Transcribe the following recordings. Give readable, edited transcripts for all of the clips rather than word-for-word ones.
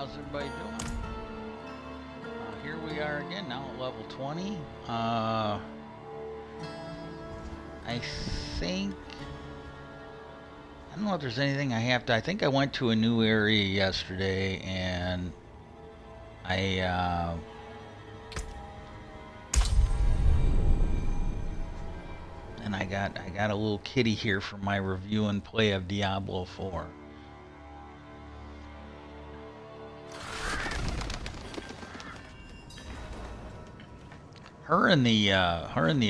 How's everybody doing? Here we are again, now at level 20. I think... I don't know if there's anything I have to... I think I went to a new area yesterday, and I got a little kitty here for my review and play of Diablo 4. Her and the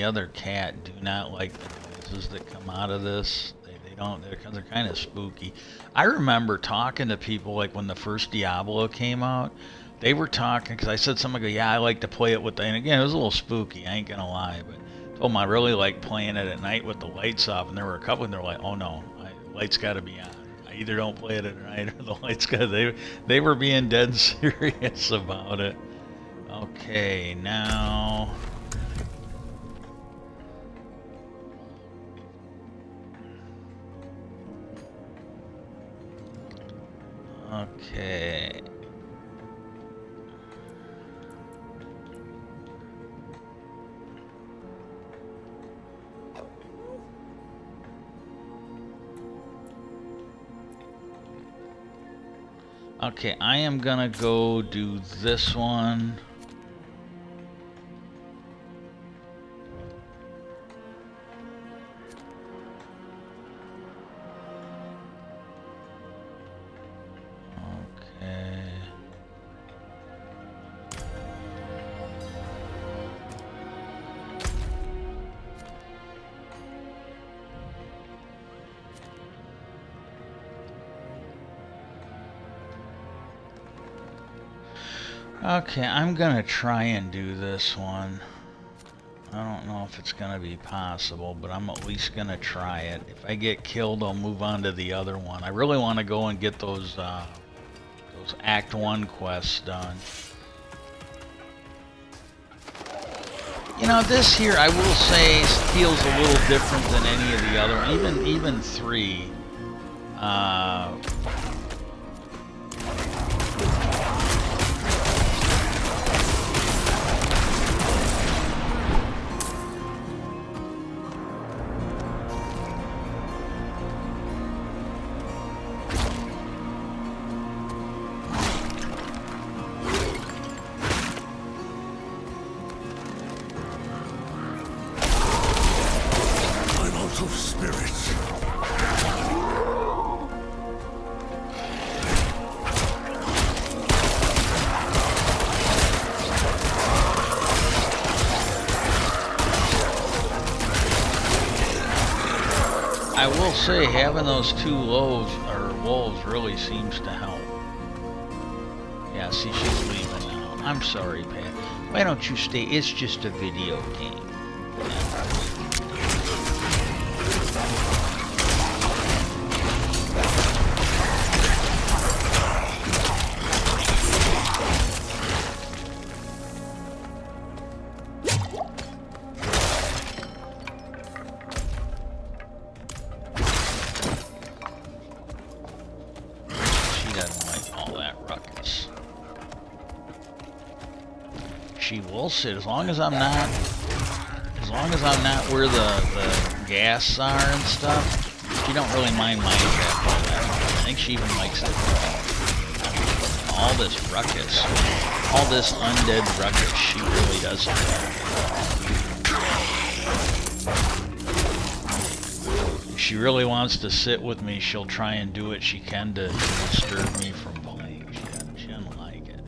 other cat do not like the noises that come out of this. They don't, because they're kind of spooky. I remember talking to people like when the first Diablo came out. They were talking because I said something like, yeah, I like to play it with the, and again, it was a little spooky. I ain't gonna lie, but I told them I really like playing it at night with the lights off. And there were a couple, and they're like, oh no, lights got to be on. I either don't play it at night or the lights got. They were being dead serious about it. Okay, now. Okay. Okay, I am gonna go do this one. Okay, I'm gonna try and do this one. I don't know if it's gonna be possible, but I'm at least gonna try it. If I get killed, I'll move on to the other one. I really want to go and get those Act 1 quests done. You know, this here, I will say, feels a little different than any of the other. Even 3. I will say having those 2 wolves really seems to help. Yeah, see, she's leaving now. I'm sorry, Pat. Why don't you stay? It's just a video game. She will sit as long as I'm not where the gas are and stuff. She don't really mind my trap. I think she even likes it. All this ruckus, all this undead ruckus, she really doesn't. If she really wants to sit with me, she'll try and do what she can to disturb me from playing. She doesn't like it.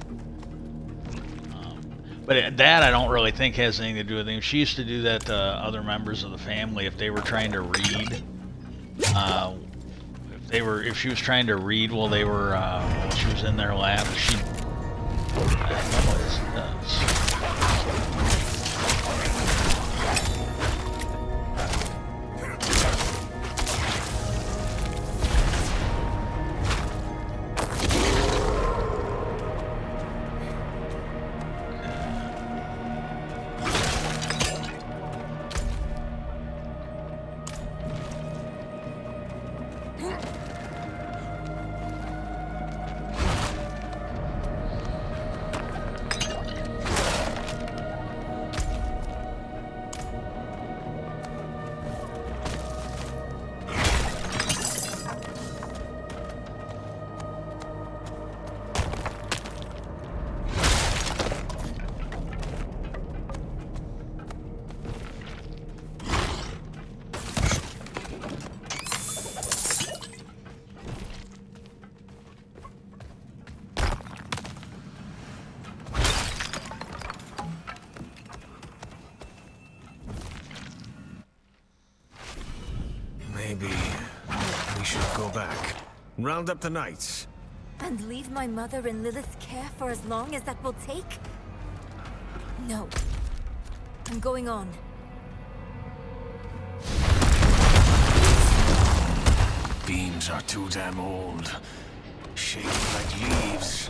But that I don't really think has anything to do with it. She used to do that to other members of the family if they were trying to read. If she was trying to read while they were while she was in their lap, she. I don't know what this does. Go back. Round up the knights. And leave my mother in Lilith's care for as long as that will take? No. I'm going on. Beams are too damn old. Shaking like leaves.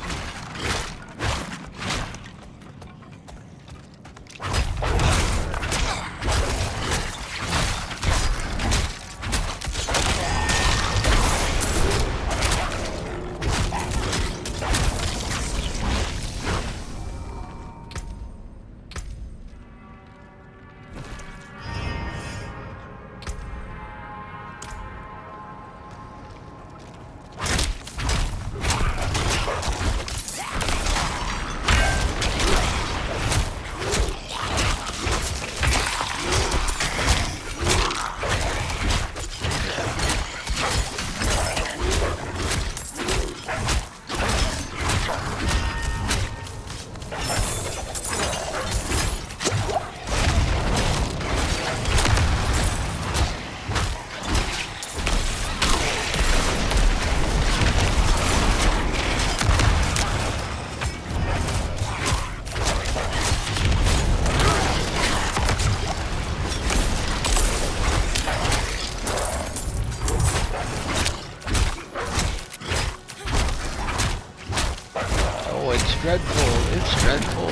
Dreadful, it's dreadful.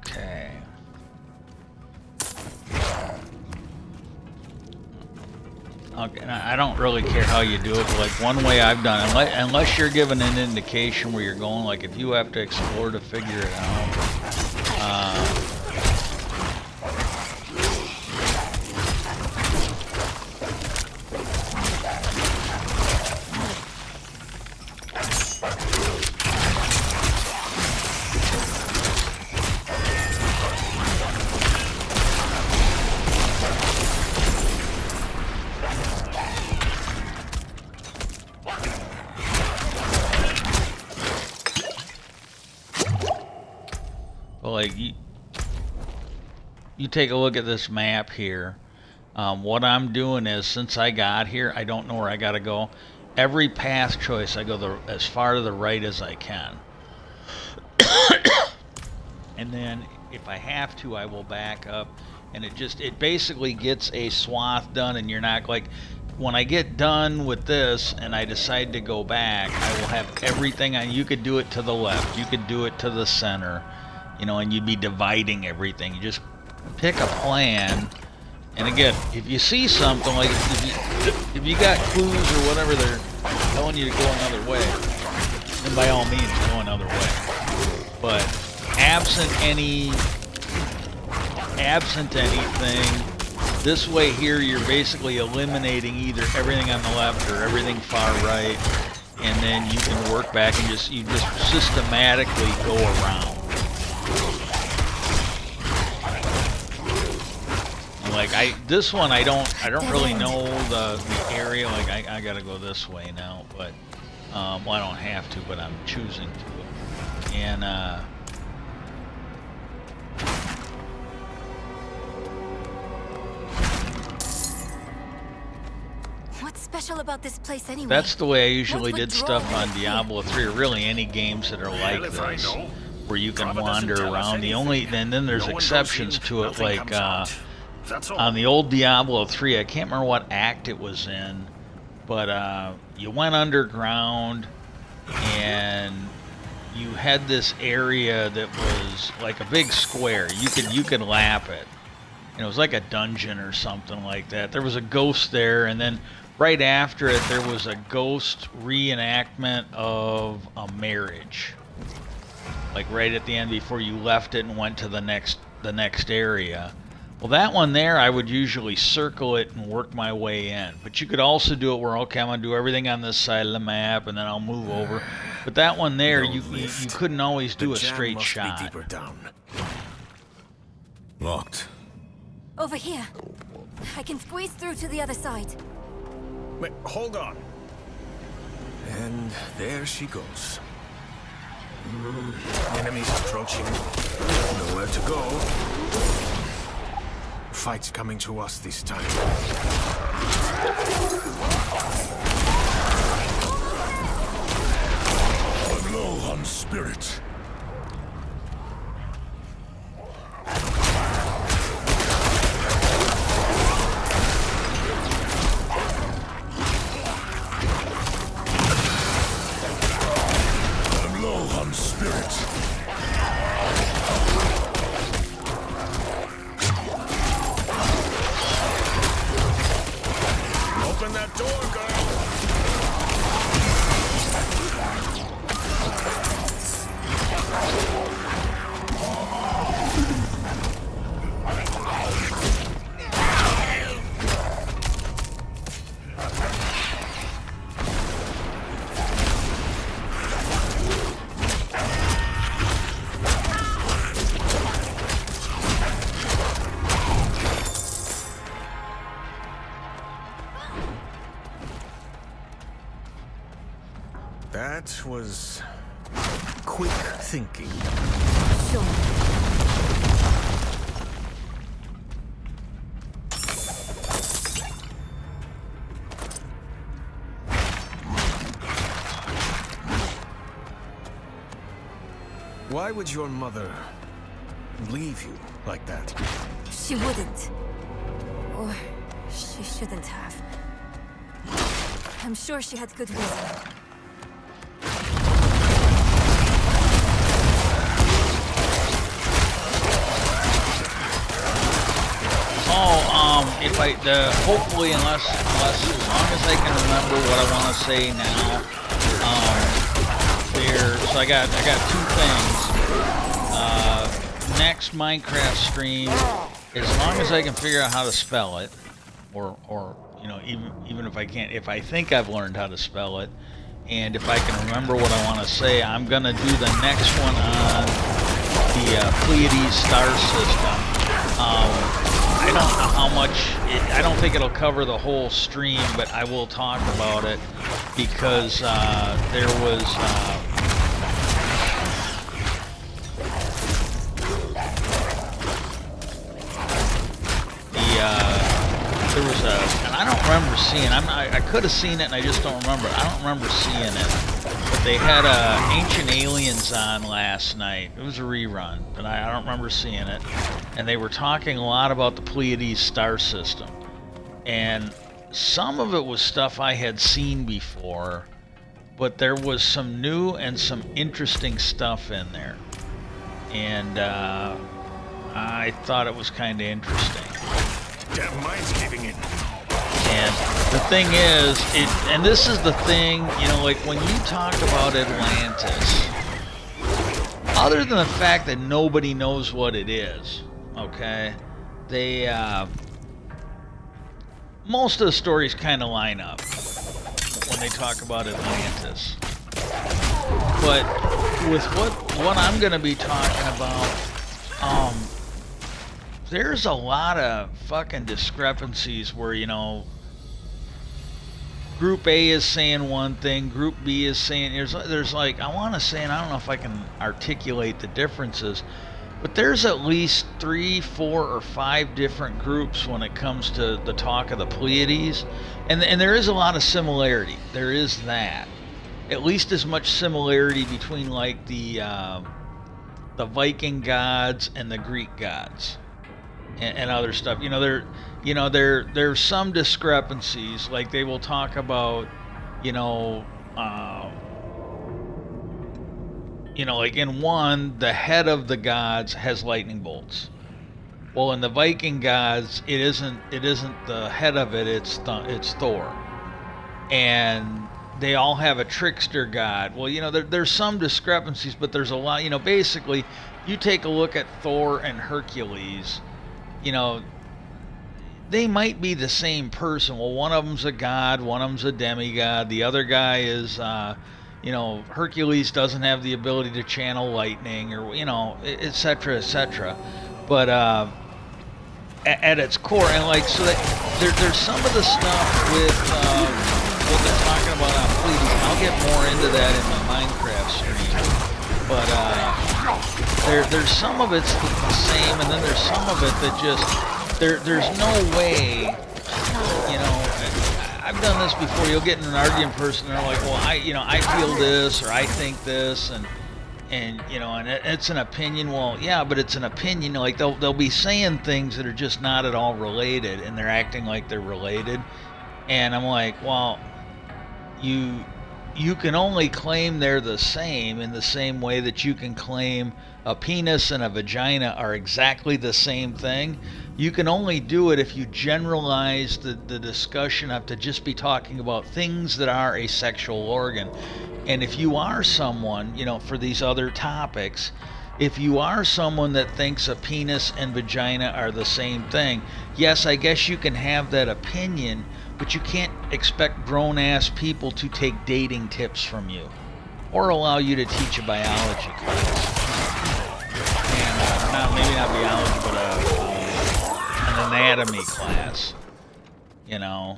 Okay. Okay, and I don't really care how you do it, but like one way I've done it, unless you're given an indication where you're going, like if you have to explore to figure it out. Like you take a look at this map here. What I'm doing is, since I got here, I don't know where I gotta go. Every path choice, I go as far to the right as I can. And then if I have to, I will back up, and it basically gets a swath done, and you're not like, when I get done with this and I decide to go back, I will have everything on. You could do it to the left, you could do it to the center, you know, and you'd be dividing everything. You just pick a plan, and again, if you see something, like if you got clues or whatever, they're telling you to go another way, then by all means go another way. But absent anything, this way here you're basically eliminating either everything on the left or everything far right, and then you can work back and you just systematically go around. Like this one I don't really know the area. Like I gotta go this way now, but well, I don't have to, but I'm choosing to. And what's special about this place anyway? that's the way I usually did stuff on Diablo 3, or really any games that are like this, where you can wander around. And then there's exceptions to it, like on the old Diablo 3, I can't remember what act it was in, but you went underground and you had this area that was like a big square. You could lap it. And it was like a dungeon or something like that. There was a ghost there, and then right after it there was a ghost reenactment of a marriage. Like right at the end before you left it and went to the next area. Well, that one there, I would usually circle it and work my way in. But you could also do it where, okay, I'm going to do everything on this side of the map, and then I'll move over. But that one there, you couldn't always do a straight shot. Deeper down. Locked. Over here. I can squeeze through to the other side. Wait, hold on. And there she goes. Enemies approaching. Nowhere to go. Fight's coming to us this time. I'm low on spirit. I'm low on spirit. Open that door, girl! That was quick thinking. Sure. Why would your mother leave you like that? She wouldn't. Or she shouldn't have. I'm sure she had good reason. If hopefully, unless as long as I can remember what I want to say now, so I got two things. Next Minecraft stream, as long as I can figure out how to spell it, or you know, even if I can't, if I think I've learned how to spell it, and if I can remember what I want to say, I'm gonna do the next one on the Pleiades star system. I don't know how much, I don't think it'll cover the whole stream, but I will talk about it because there was and I don't remember seeing, I could have seen it and I just don't remember. I don't remember seeing it, but they had Ancient Aliens on last night. It was a rerun, but I don't remember seeing it. And they were talking a lot about the Pleiades star system. And some of it was stuff I had seen before, but there was some new and some interesting stuff in there. And I thought it was kind of interesting. Damn, mine's giving in. And the thing is, and this is the thing, you know, like when you talk about Atlantis, other than the fact that nobody knows what it is, okay, they, most of the stories kind of line up when they talk about Atlantis. But with what I'm going to be talking about, there's a lot of fucking discrepancies where, you know, Group A is saying one thing, Group B is saying, there's like, I want to say, and I don't know if I can articulate the differences, but there's at least 3, 4, or 5 different groups when it comes to the talk of the Pleiades, and there is a lot of similarity. There is that. At least as much similarity between like the Viking gods and the Greek gods. And other stuff, there's some discrepancies. Like they will talk about, like in one, the head of the gods has lightning bolts. Well, in the Viking gods, it isn't the head of it. It's Thor, and they all have a trickster god. Well, there's some discrepancies, but there's a lot. Basically, you take a look at Thor and Hercules. They might be the same person. Well, one of them's a god, one of them's a demigod. The other guy is, Hercules doesn't have the ability to channel lightning, or etc., etc. But at its core, and like so, that there's some of the stuff with what they're talking about on fleeting. I'll get more into that in my Minecraft stream. But there's some of it's the same, and then there's some of it that just there's no way, you know. I've done this before. You'll get in an argument person, and they're like, well, I feel this, or I think this, and you know, and it's an opinion. Well, yeah, but it's an opinion. Like they'll be saying things that are just not at all related, and they're acting like they're related. And I'm like, well, you can only claim they're the same in the same way that you can claim a penis and a vagina are exactly the same thing. You can only do it if you generalize the discussion up to just be talking about things that are a sexual organ. And if you are someone, you know, for these other topics, if you are someone that thinks a penis and vagina are the same thing, yes, I guess you can have that opinion, but you can't expect grown-ass people to take dating tips from you or allow you to teach a biology class. And maybe not biology, but an anatomy class. You know.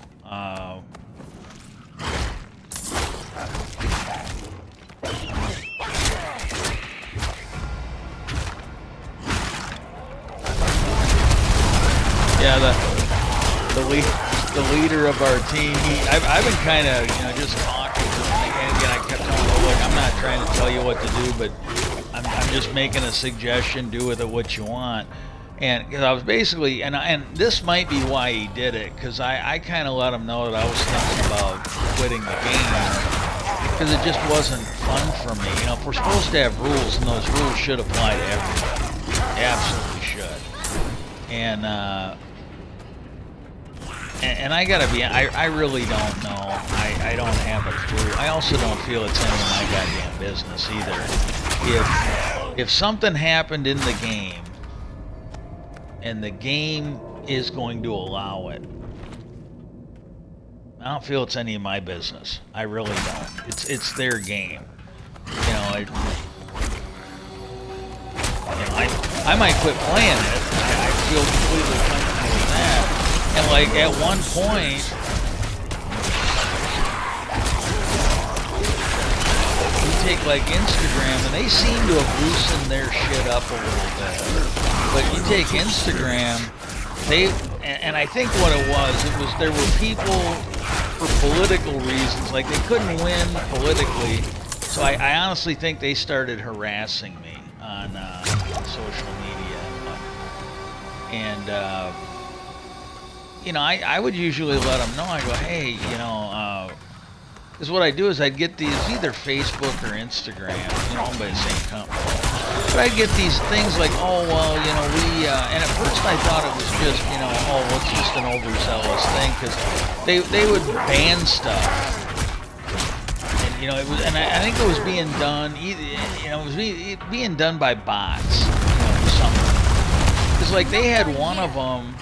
Yeah, the leader of our team. I've been kind of, you know, just talking to him, and again, I kept telling him, look, I'm not trying to tell you what to do, but I'm just making a suggestion. Do with it what you want. And because I was basically, and this might be why he did it, because I kind of let him know that I was thinking about quitting the game, because it just wasn't fun for me. You know, if we're supposed to have rules, and those rules should apply to everybody, they absolutely should. And I gotta be, I really don't know. I don't have a clue. I also don't feel it's any of my goddamn business either. If something happened in the game, and the game is going to allow it, I don't feel it's any of my business. I really don't. It's their game. You know, I might quit playing it. I feel completely comfortable with that. And like at one point, you take like Instagram, and they seem to have loosened their shit up a little bit. But you take Instagram, and I think what it was there were people for political reasons, like they couldn't win politically. So I honestly think they started harassing me on social media, and you know, I would usually let them know. I go, hey, you know, because what I do is I'd get these either Facebook or Instagram, you know, owned by the same company. But I'd get these things like, oh, well, you know, and at first I thought it was just, you know, oh, well, it's just an overzealous thing, because they would ban stuff. And, you know, it was, and I think it was being done, you know, it was being done by bots, you know, or something. Because, like, they had one of them,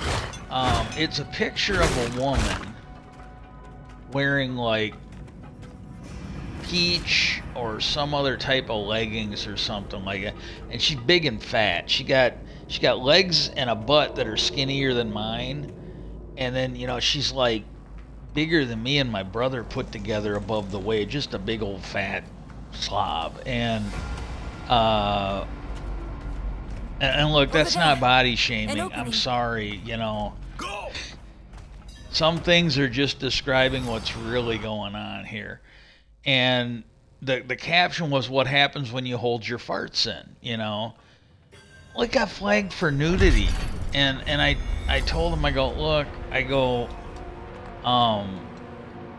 it's a picture of a woman wearing, like, peach or some other type of leggings or something like that, and she's big and fat. She got legs and a butt that are skinnier than mine, and then, you know, she's like bigger than me and my brother put together above the waist, just a big old fat slob. And look, that's not body shaming. I'm sorry, you know. Some things are just describing what's really going on here. And the caption was, what happens when you hold your farts in, you know? Well, it got flagged for nudity. And I told him, I go, look, I go,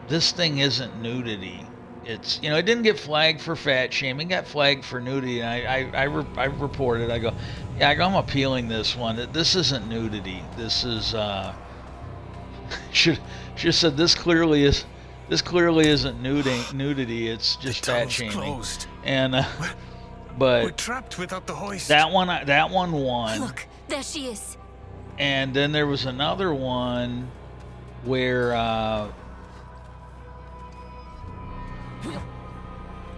this thing isn't nudity. It's, you know, it didn't get flagged for fat shaming, it got flagged for nudity. And I reported, I go, yeah, I'm appealing this one. This isn't nudity. This is, should have said, this clearly isn't nudity. It's just fat shaming. Closed. And We're but trapped without the hoist. that one won. Look, there she is. And then there was another one where I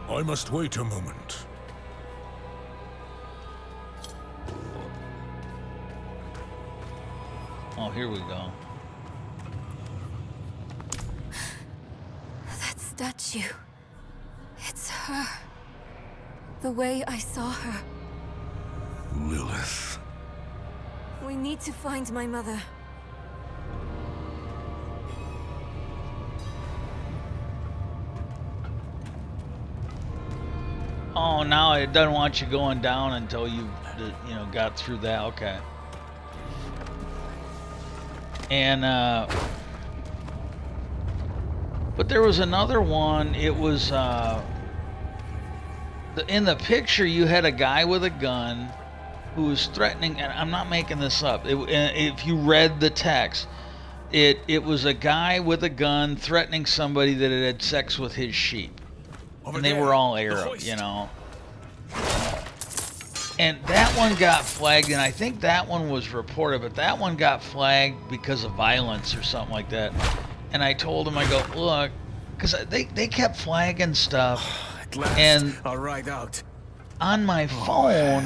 must wait a moment. oh, here we go. statue. It's her. The way I saw her. Lilith. We need to find my mother. Oh, now it doesn't want you going down until you know, got through that. Okay. And but there was another one. It was in the picture you had a guy with a gun who was threatening, and I'm not making this up. If you read the text, it was a guy with a gun threatening somebody that had sex with his sheep. And they were all Arab, you know. And that one got flagged, and I think that one was reported, but that one got flagged because of violence or something like that. And I told him, I go, look, because they kept flagging stuff. At last, And I'll ride out. on my phone,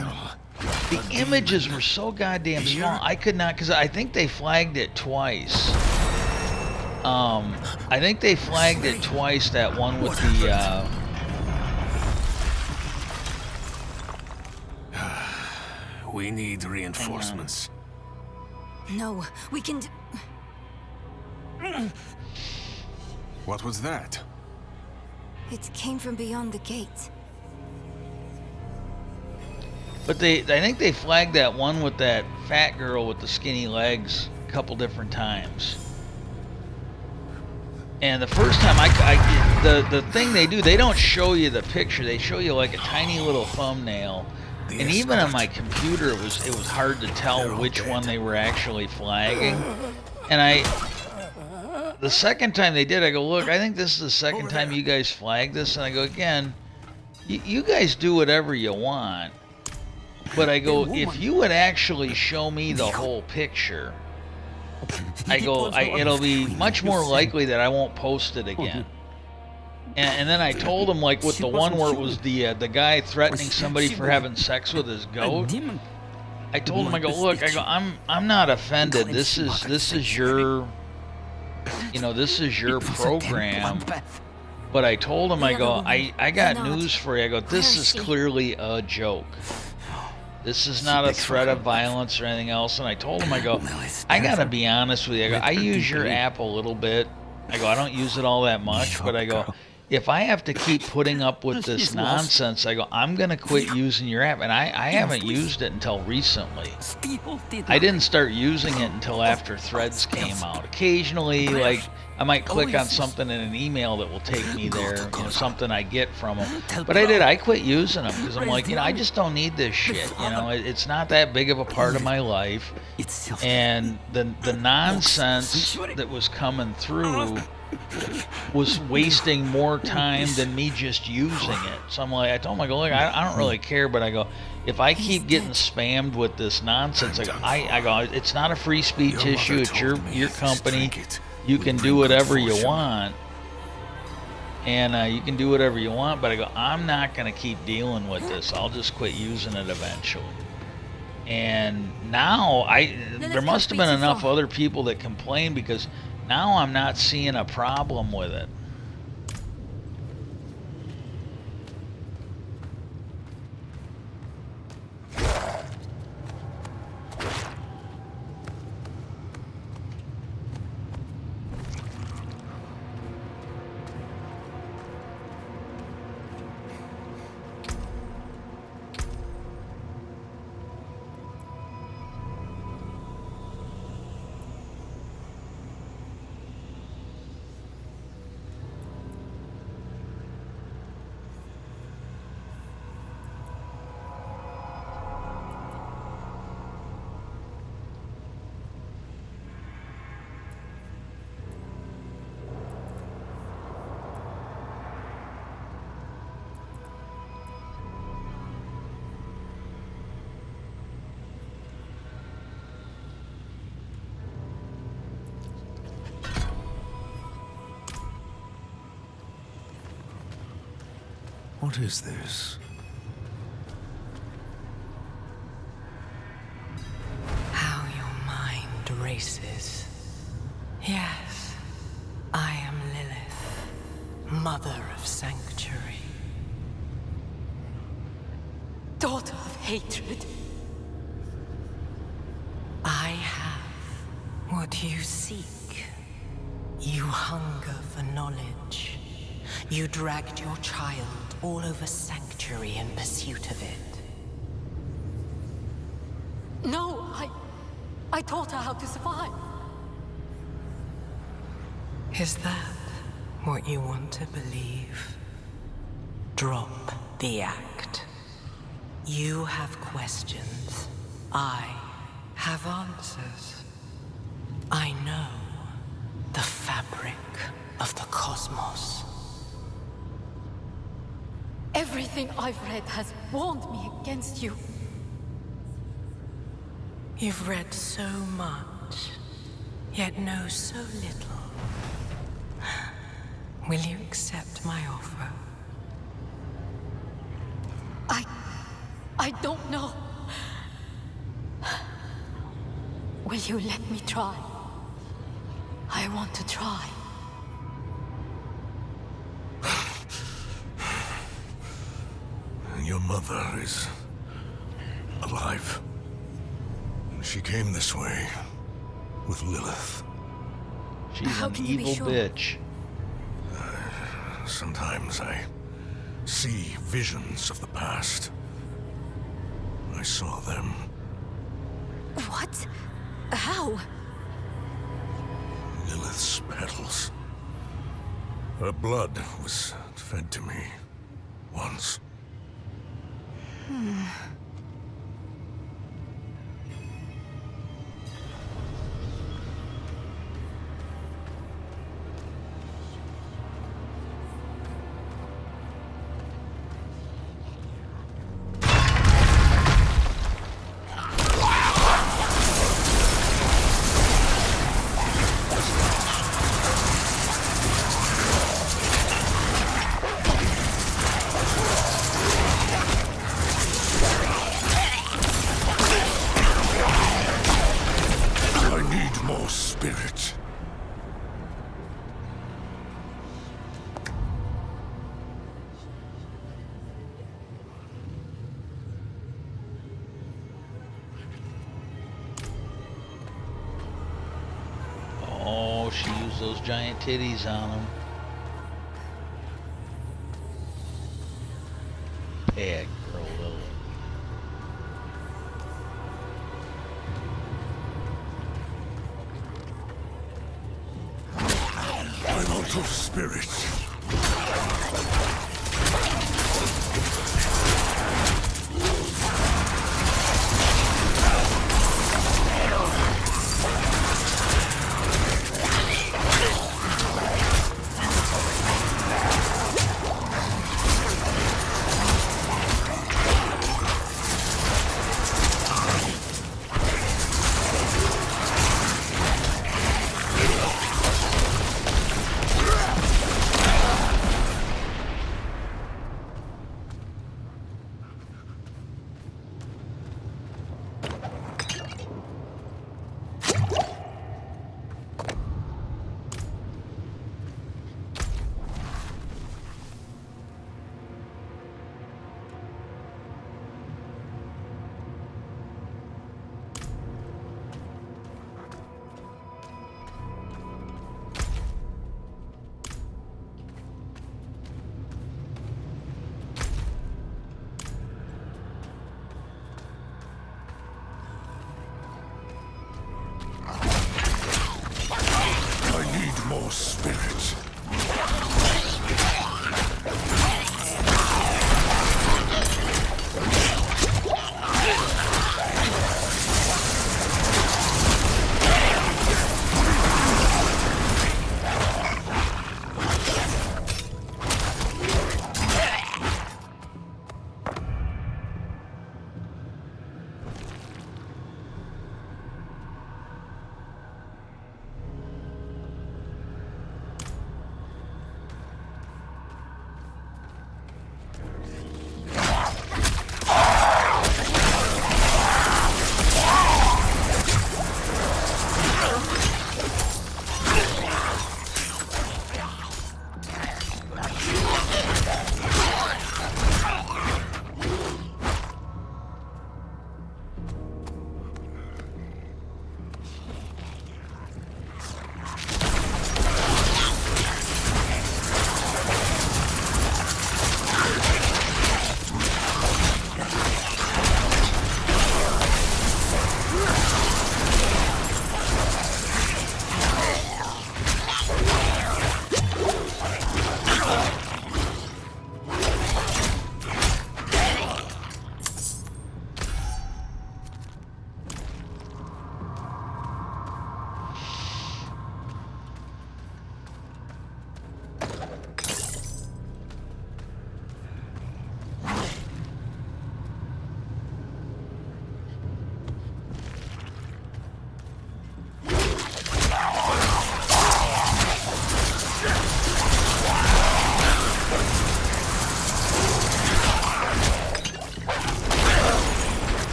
the images were so goddamn small, I could not, because I think they flagged it twice. I think they flagged it twice, that one with the, We need reinforcements. No, we can What was that? It came from beyond the gate. but I think they flagged that one with that fat girl with the skinny legs a couple different times. And the first time the thing they do, they don't show you the picture. They show you like a tiny little thumbnail. And even on my computer, it was hard to tell which one they were actually flagging. And the second time they did, I go, look, I think this is the second time you guys flagged this. And I go, again, you guys do whatever you want. But I go, if you would actually show me the whole picture, I go, it'll be much more likely that I won't post it again. And then I told him, like with the one where it was the guy threatening somebody for having sex with his goat. I told him, I go, look, I go, I'm not offended. This is your, you know, this is your program. But I told him, I go, I got news for you. I go, this is clearly a joke. This is not a threat of violence or anything else. And I told him, I go, I gotta be honest with you. I go, I use your app a little bit. I go, I don't use it all that much, but I go, if I have to keep putting up with this nonsense, I go, I'm going to quit using your app. And I haven't used it until recently. I didn't start using it until after Threads came out. Occasionally, like, I might click on something in an email that will take me there, you know, something I get from them. But I quit using them because I'm like, you know, I just don't need this shit. You know, it's not that big of a part of my life. And the nonsense that was coming through was wasting more time than me just using it. So I'm like, I told him, I go, look, I don't really care, but I go, if I keep getting spammed with this nonsense, I go, it's not a free speech issue. It's your company. You can do whatever you want, and you can do whatever you want. But I go, I'm not going to keep dealing with this. I'll just quit using it eventually. And now there must have been enough other people that complain, because now I'm not seeing a problem with it. What is this? How your mind races. Yes, I am Lilith, mother mother of sanctuary. Daughter of hatred. I have what you seek. You hunger for knowledge. You dragged your child all over sanctuary in pursuit of it. No, I taught her how to survive. Is that what you want to believe? Drop the act. You have questions. I have answers. I know the fabric of the cosmos. Everything I've read has warned me against you. You've read so much, yet know so little. Will you accept my offer? I don't know. Will you let me try? I want to try. Your mother is alive. She came this way with Lilith. She's How an can you be evil sure? bitch. Sometimes I see visions of the past. I saw them. What? How? Lilith's petals. Her blood was fed to me once. I need more spirit. Oh, she used those giant titties on him. Bad girl, Lily. I'm out of spirit.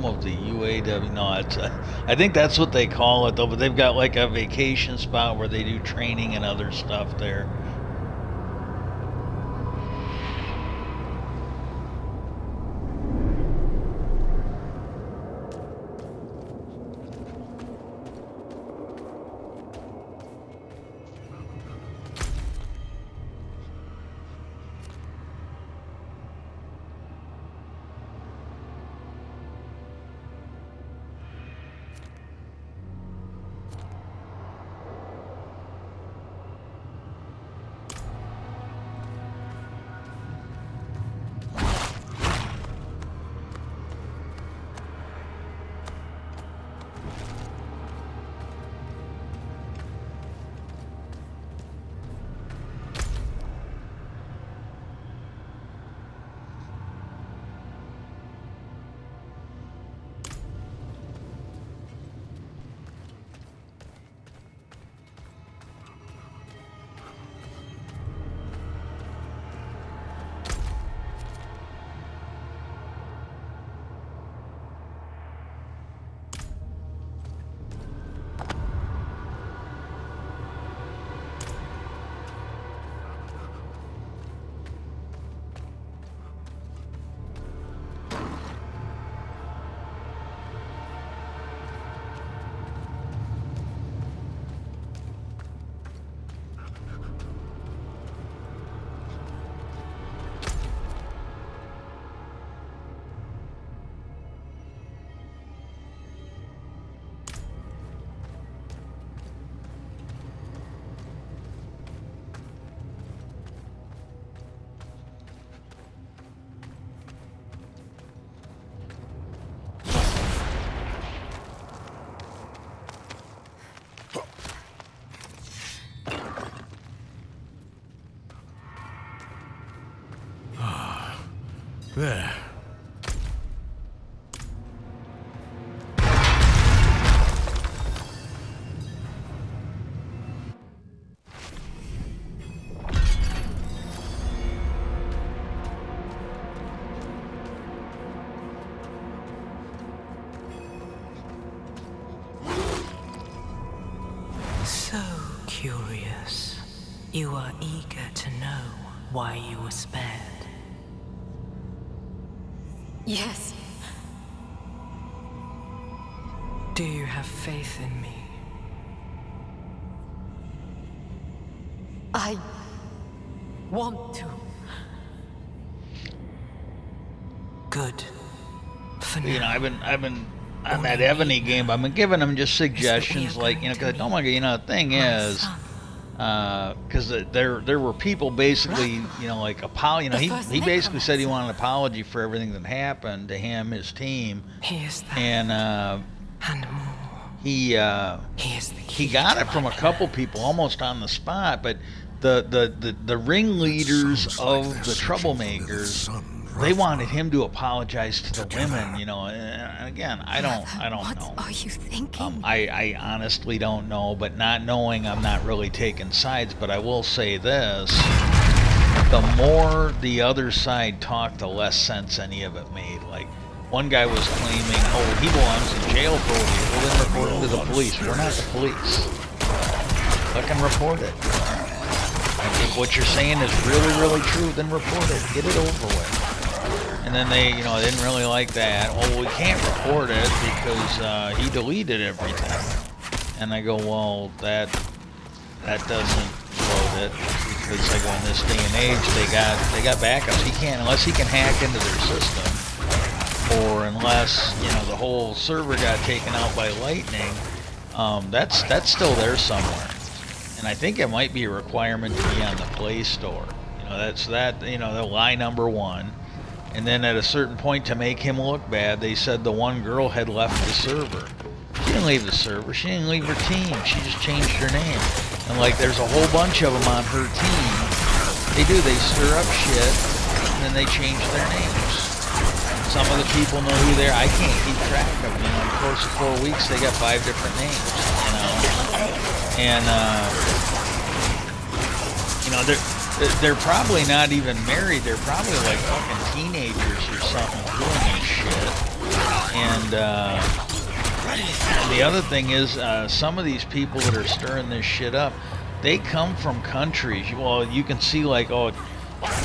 home of the UAW. No, it's, I think that's what they call it though. But they've got like a vacation spot where they do training and other stuff there. There. So curious. You are eager to know why you were spared. Yes. Do you have faith in me? I want to. Good. For You know, now. I've been on that Ebony game. I've been giving them just suggestions, like, you know, because oh my god, you know, the thing is, because there were people basically, you know, like you know, he basically said he wanted an apology for everything that happened to him, his team, He is that and more. he He is the key got to it from my a couple people almost on the spot, but the ringleaders Sounds like of they're the searching for Lilith's troublemakers, son, they Rothman. wanted him to apologize to the Together. women, you know. And again, I don't What know. are you thinking? I honestly don't know, but not knowing, I'm not really taking sides. But I will say this: the more the other side talked, the less sense any of it made. Like, one guy was claiming, oh, he belongs in jail for what he. Well, then report him to the police. We're not the police. Fucking report it. If what you're saying is really, really true, then report it. Get it over with. And then they, you know, didn't really like that. Oh, we can't report it because he deleted everything. And I go, well, that doesn't load it, because I go, in this day and age, they got backups. He can't, unless he can hack into their system, or unless, you know, the whole server got taken out by lightning. That's still there somewhere. And I think it might be a requirement to be on the Play Store. You know, that's that. You know, the lie number one. And then at a certain point, to make him look bad, they said the one girl had left the server. She didn't leave the server. She didn't leave her team. She just changed her name. And like, there's a whole bunch of them on her team. They do. They stir up shit, and then they change their names. Some of the people know who they are. I can't keep track of them. You know, in the course of 4 weeks, they got 5 different names. You know, and you know, they're probably not even married. They're probably like fucking teenagers or something doing this shit. And the other thing is, some of these people that are stirring this shit up, they come from countries. Well, you can see like, oh,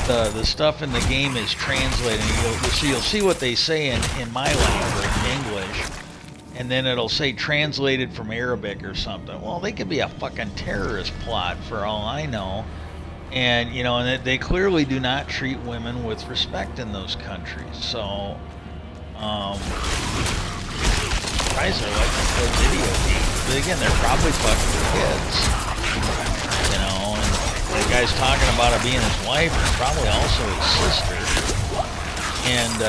the stuff in the game is translated. You'll see what they say in my language, English, and then it'll say translated from Arabic or something. Well, they could be a fucking terrorist plot for all I know. And, you know, and they clearly do not treat women with respect in those countries. So, guys are like to play video games. But again, they're probably fucking kids. You know, and the guy's talking about it being his wife, and probably also his sister. And,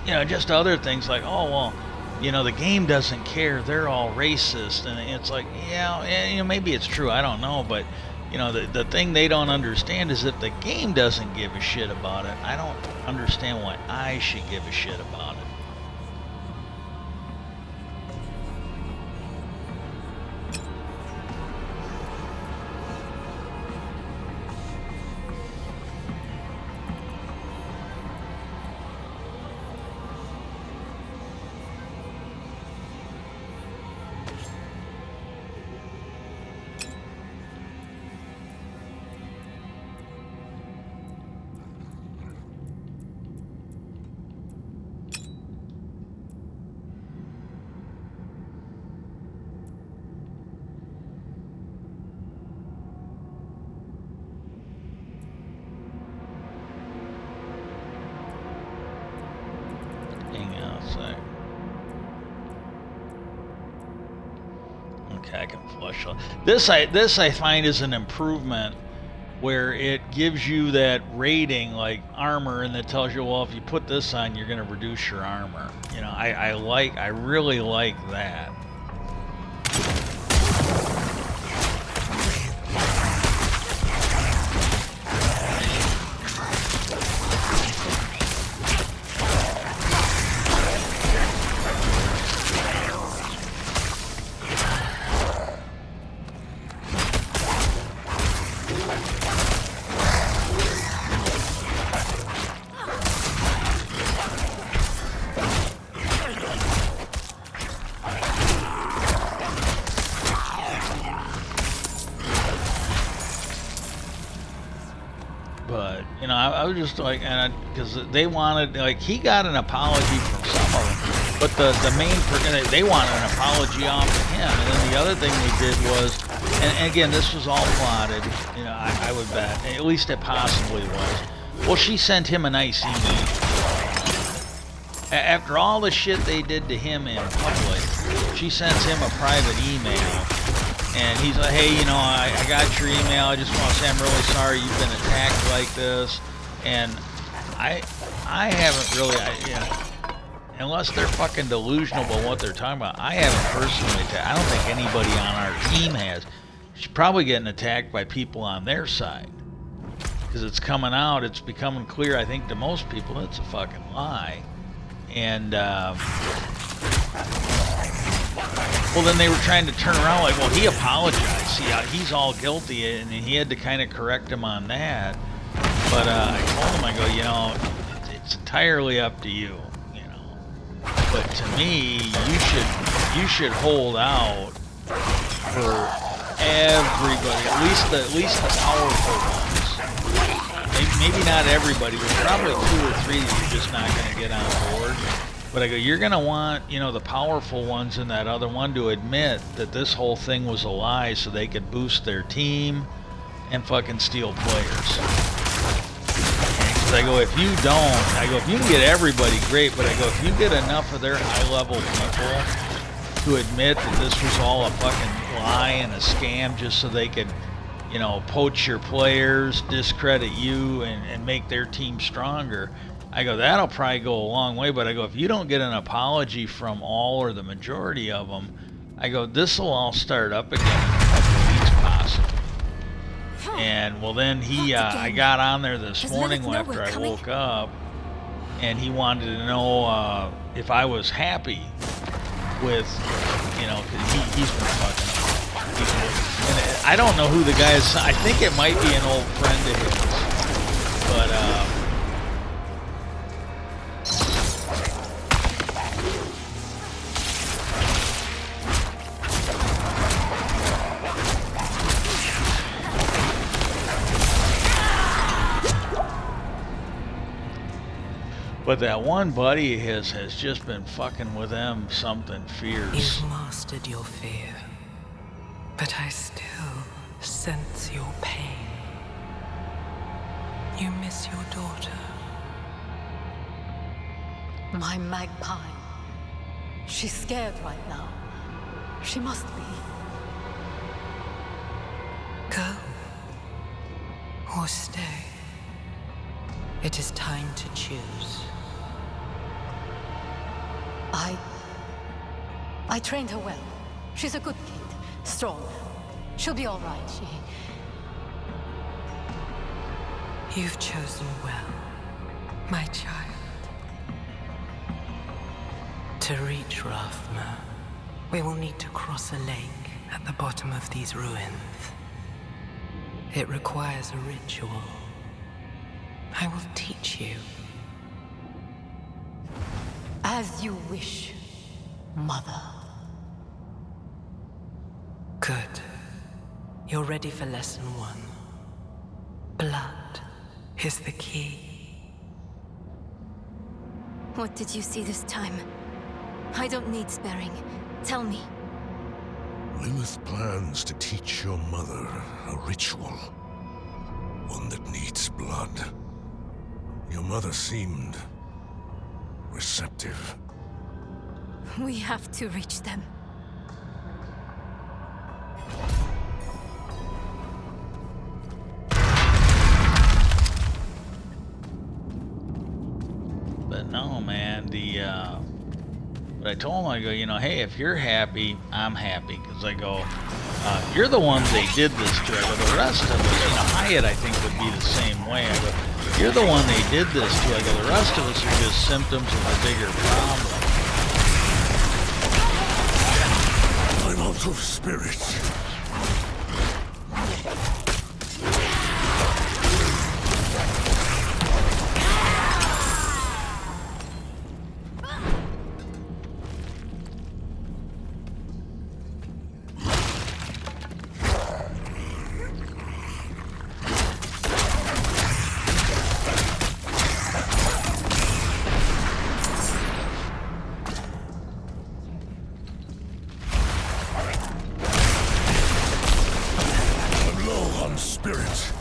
you know, just other things like, oh, well, you know, the game doesn't care. They're all racist. And it's like, yeah, you know, maybe it's true. I don't know. But, you know, the thing they don't understand is that the game doesn't give a shit about it. I don't understand why I should give a shit about it. Okay, I can flush. This I find is an improvement where it gives you that rating like armor, and it tells you, well, if you put this on, you're going to reduce your armor. You know, I really like that. But, you know, I was just like, and because they wanted, like, he got an apology from some of them, but the main, they wanted an apology off of him. And then the other thing they did was, and again, this was all plotted, you know, I would bet, at least it possibly was. Well, she sent him a nice email. After all the shit they did to him in public, she sends him a private email. And he's like, hey, you know, I got your email. I just want to say I'm really sorry you've been attacked like this. And I haven't really, you know, unless they're fucking delusional about what they're talking about, I haven't personally I don't think anybody on our team has. She's probably getting attacked by people on their side. Because it's coming out, it's becoming clear, I think, to most people, it's a fucking lie. And, well, then they were trying to turn around like, well, he apologized. See, he's all guilty, and he had to kind of correct him on that. But I told him, I go, you know, it's entirely up to you, you know. But to me, you should hold out for everybody, at least the powerful ones. Maybe not everybody, but probably 2 or 3 that you're just not going to get on board. But I go, you're going to want, you know, the powerful ones in that other one to admit that this whole thing was a lie so they could boost their team and fucking steal players. Because I go, if you don't, I go, if you can get everybody, great, but I go, if you get enough of their high-level people to admit that this was all a fucking lie and a scam just so they could, you know, poach your players, discredit you, and make their team stronger, I go, that'll probably go a long way, but I go, if you don't get an apology from all or the majority of them, I go, this will all start up again in a couple of weeks possibly. And well, then I got on there this morning after I woke up, and he wanted to know if I was happy with, because he's been fucking people. And I don't know who the guy is. I think it might be an old friend of his, but But that one buddy of his has just been fucking with them something fierce. You've mastered your fear, but I still sense your pain. You miss your daughter. My magpie. She's scared right now. She must be. Go. Or stay. It is time to choose. I trained her well. She's a good kid. Strong. She'll be all right. You've chosen well, my child. To reach Rafma, we will need to cross a lake at the bottom of these ruins. It requires a ritual. I will teach you. As you wish, Mother. Good. You're ready for lesson 1. Blood is the key. What did you see this time? I don't need sparing. Tell me. Lilith plans to teach your mother a ritual. One that needs blood. Your mother seemed receptive. We have to reach them. But no, man, but I told him, I go, hey, if you're happy, I'm happy. Because I go, you're the ones they did this to. I go, the rest of us, Hyatt, I think, would be the same way. I go, you're the one they did this to. I go, the rest of us are just symptoms of a bigger problem. I'm out of spirit. Spirit.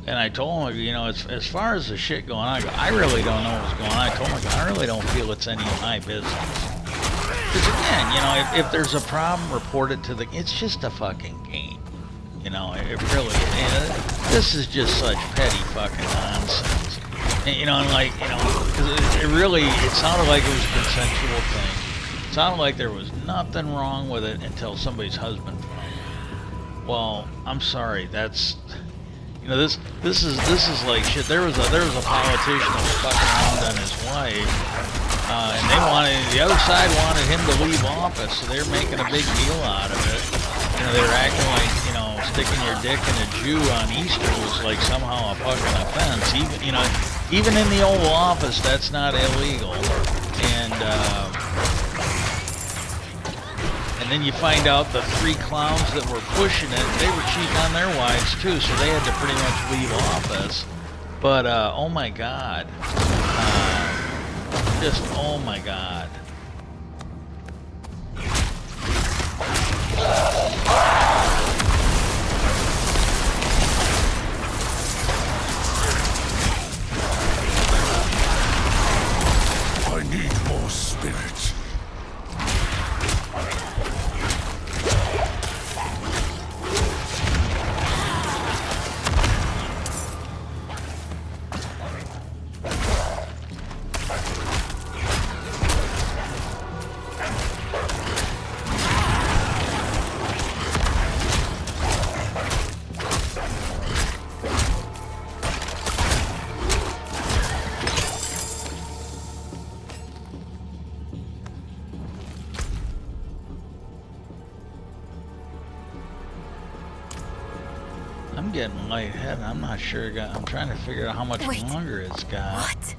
And I told him, as far as the shit going on, I really don't know what's going on. I told him, I really don't feel it's any of my business. Because again, if there's a problem, report it to it's just a fucking game. It really, this is just such petty fucking nonsense. Because it sounded like it was a consensual thing. It sounded like there was nothing wrong with it until somebody's husband found it. Well, I'm sorry, that's... this is like shit. There was a politician that was fucking around on his wife, and the other side wanted him to leave office, so they're making a big deal out of it. You know, they were acting like, you know, sticking your dick in a Jew on Easter was like somehow a fucking offense. Even, you know, even in the Oval Office, that's not illegal. And then you find out the 3 clowns that were pushing it, they were cheating on their wives too, so they had to pretty much leave office. But, oh my God. Just, oh my God. I need more spirit. I'm getting lightheaded. I'm not sure. I'm trying to figure out how much Wait. longer it's got. What?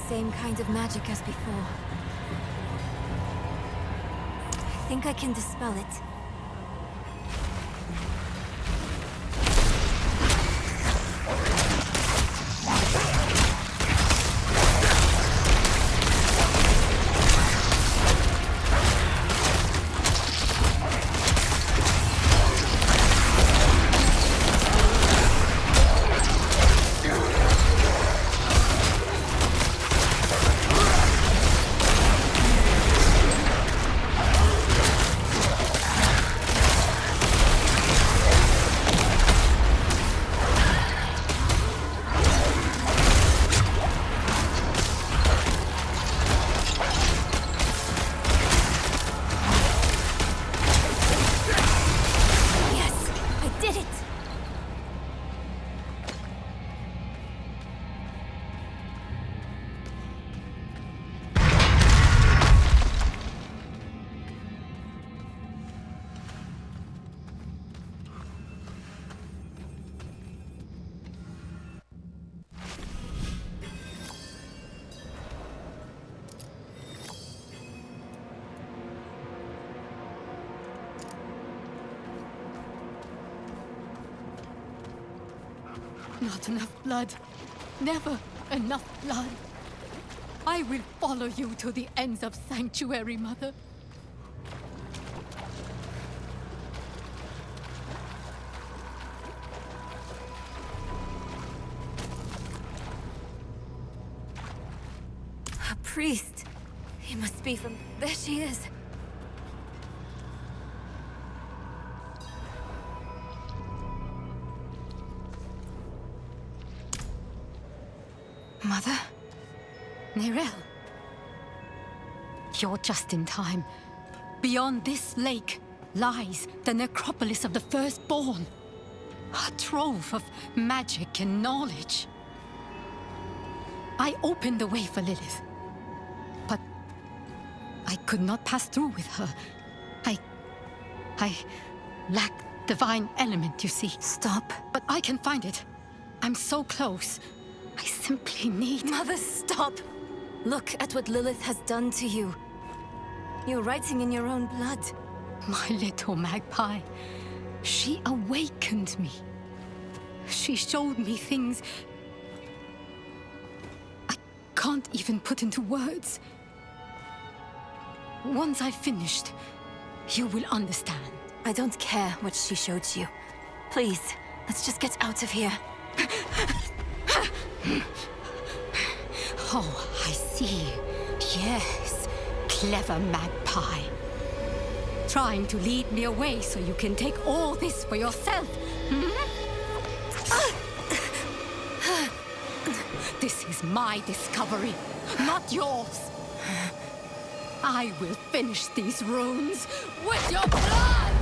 Same kind of magic as before. I think I can dispel it. Not enough blood. Never enough blood. I will follow you to the ends of Sanctuary, Mother. A priest. He must be from... There she is. Mother? Nerel. You're just in time. Beyond this lake lies the necropolis of the Firstborn. A trove of magic and knowledge. I opened the way for Lilith. But I could not pass through with her. I lack divine element, you see. Stop. But I can find it. I'm so close. I simply need... Mother, stop! Look at what Lilith has done to you. You're writing in your own blood. My little magpie. She awakened me. She showed me things I can't even put into words. Once I've finished, you will understand. I don't care what she showed you. Please, let's just get out of here. Oh, I see. Yes, clever magpie. Trying to lead me away so you can take all this for yourself. This is my discovery, not yours. I will finish these runes with your blood!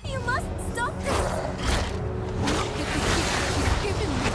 You must stop this! Look at the gift you've given me.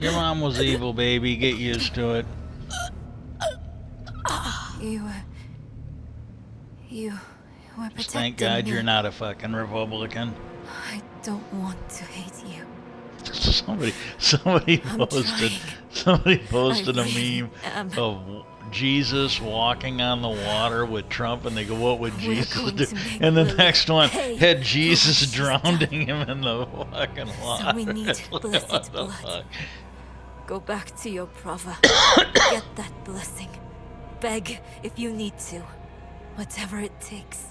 Your mom was evil, baby. Get used to it. You were protecting Just thank God me. you're not a fucking Republican. I don't want to hate you. Somebody I'm posted trying. somebody posted I a really meme am. of Jesus walking on the water with Trump, and they go, "What would We're Jesus going do?" to make And the Lily next one pay had for Jesus what she's drowning done. him in the fucking water. So we need It's like, blessed what the blood. fuck? Go back to your brother. Get that blessing. Beg if you need to. Whatever it takes.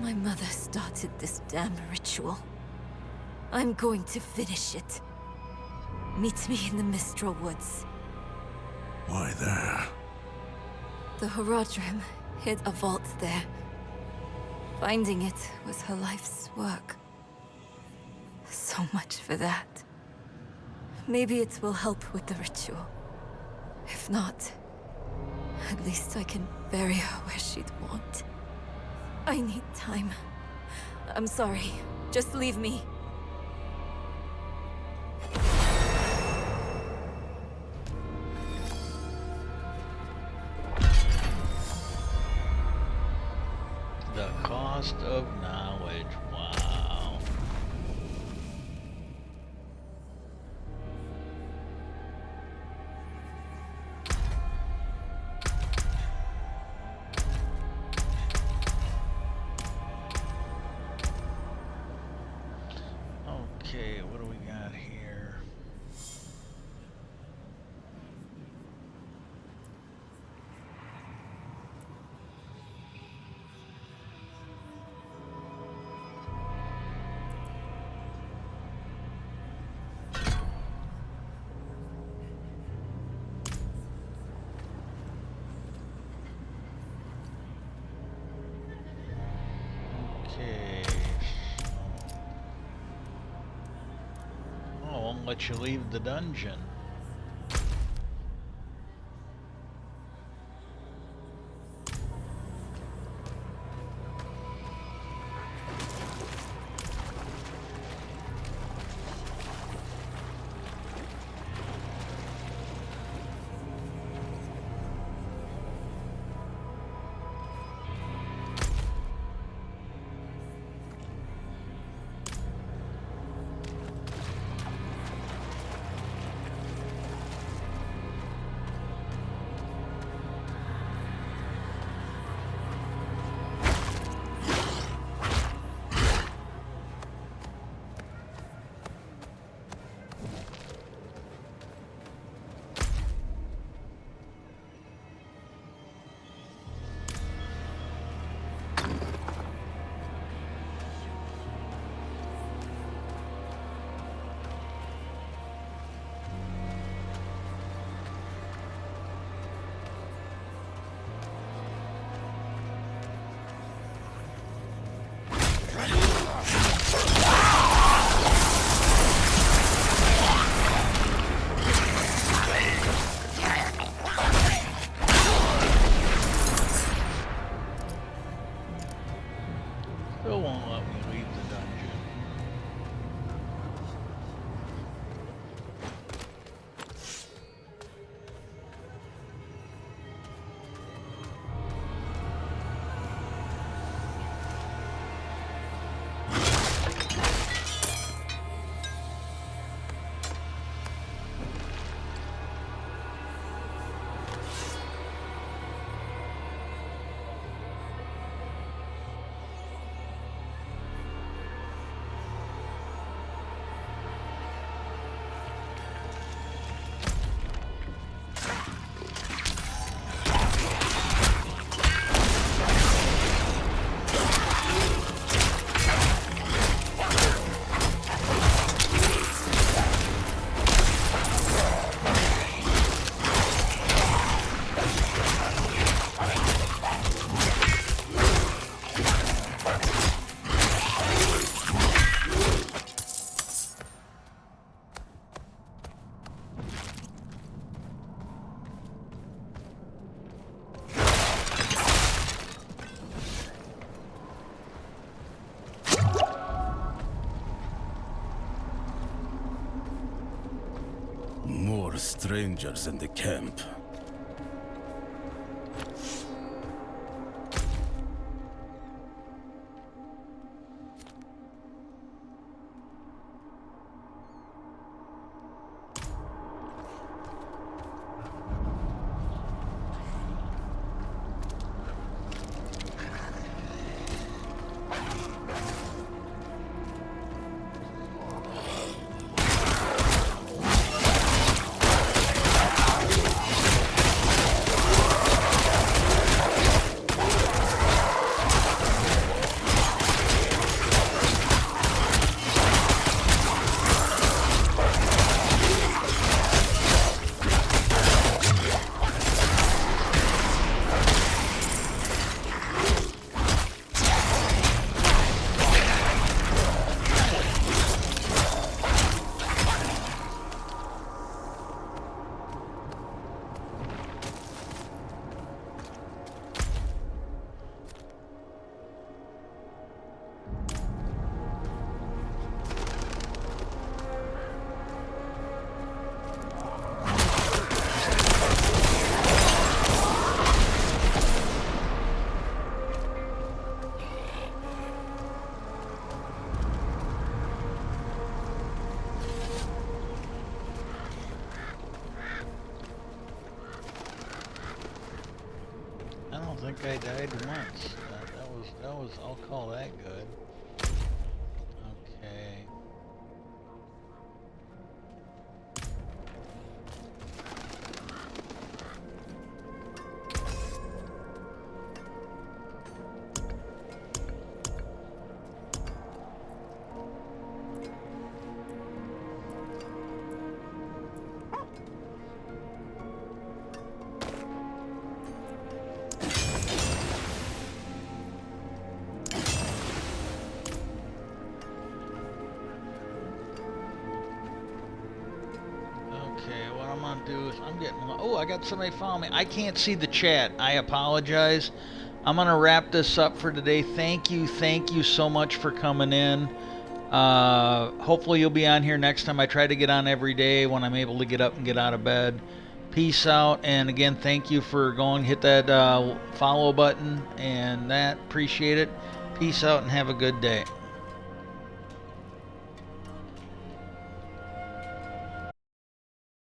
My mother started this damn ritual. I'm going to finish it. Meet me in the Mistral Woods. Why there? The Horadrim hid a vault there. Finding it was her life's work. So much for that. Maybe it will help with the ritual. If not, at least I can bury her where she'd want. I need time. I'm sorry. Just leave me. The cost of knowledge. Wow. Okay, what do we got here? Okay. Oh, won't let you leave the dungeon. are strangers in the camp. I think I died once. That was, I'll call that good. Okay. Okay, what I'm gonna do is I'm getting. Oh, I got somebody following me. I can't see the chat. I apologize. I'm gonna wrap this up for today. Thank you so much for coming in. Hopefully you'll be on here next time. I try to get on every day when I'm able to get up and get out of bed. Peace out, and again, thank you for going. Hit that follow button and that. Appreciate it. Peace out and have a good day.